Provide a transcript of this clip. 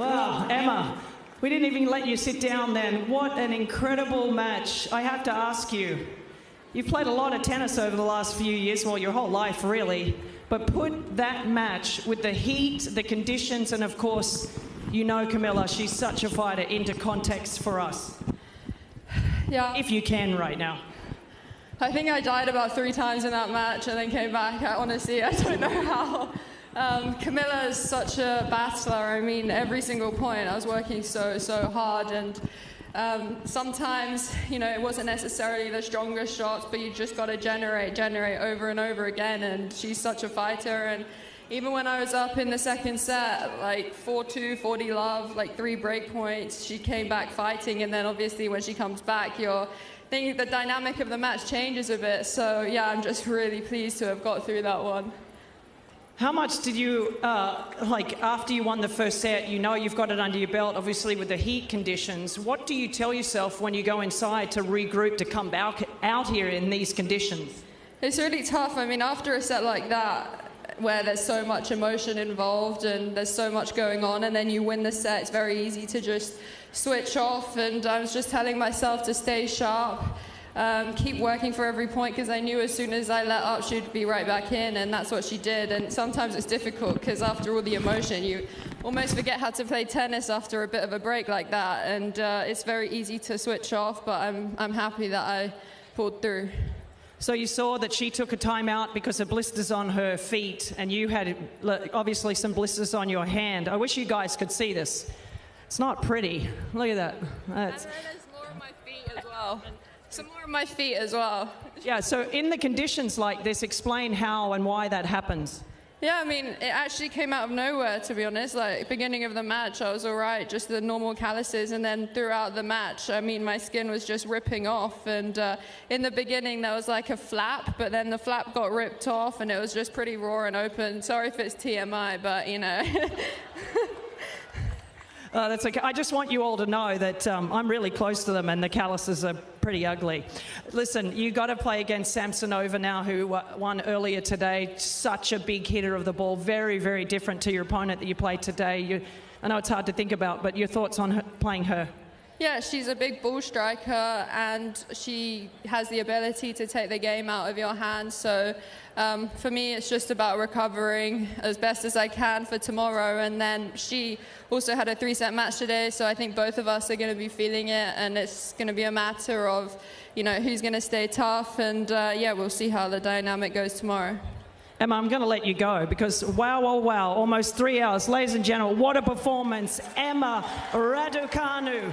Wow, Emma, we didn't even let you sit down then. What an incredible match. I have to ask you, you've played a lot of tennis over the last few years, well, your whole life really, but put that match with the heat, the conditions, and of course, you know Camilla, she's such a fighter, into context for us. Yeah. If you can right now. I think I died about 3 times in that match and then came back. Honestly, I don't know how. Camilla is such a battler. I mean, every single point I was working so hard, and sometimes, you know, it wasn't necessarily the strongest shots, but you just got to generate over and over again, and she's such a fighter. And even when I was up in the second set, like 4-2, 40 love, like 3 break points, she came back fighting, and then obviously when she comes back, the dynamic of the match changes a bit. So yeah, I'm just really pleased to have got through that one. How much did you, after you won the first set, you know you've got it under your belt, obviously with the heat conditions. What do you tell yourself when you go inside to regroup, to come back out here in these conditions? It's really tough. I mean, after a set like that, where there's so much emotion involved and there's so much going on, and then you win the set, it's very easy to just switch off. And I was just telling myself to stay sharp, keep working for every point, because I knew as soon as I let up, she'd be right back in, and that's what she did. And sometimes it's difficult, because after all the emotion, you almost forget how to play tennis after a bit of a break like that. And it's very easy to switch off, but I'm happy that I pulled through. So you saw that she took a timeout because of blisters on her feet, and you had obviously some blisters on your hand. I wish you guys could see this. It's not pretty. Look at that. And there's more on my feet as well. Some more on my feet as well. Yeah, so in the conditions like this, explain how and why that happens. Yeah, I mean, it actually came out of nowhere, to be honest. Like, beginning of the match, I was all right, just the normal calluses, and then throughout the match, I mean, my skin was just ripping off, and in the beginning, there was like a flap, but then the flap got ripped off, and it was just pretty raw and open. Sorry if it's TMI, but, you know. That's okay. I just want you all to know that I'm really close to them, and the calluses are pretty ugly. Listen, you got to play against Samsonova now, who won earlier today. Such a big hitter of the ball. Very, very different to your opponent that you played today. I know it's hard to think about, but your thoughts on playing her? Yeah, she's a big ball striker, and she has the ability to take the game out of your hands. So for me, it's just about recovering as best as I can for tomorrow. And then she also had a 3-set match today, so I think both of us are going to be feeling it, and it's going to be a matter of, you know, who's going to stay tough. And yeah, we'll see how the dynamic goes tomorrow. Emma, I'm going to let you go because wow, oh wow, almost 3 hours. Ladies and gentlemen, what a performance. Emma Raducanu.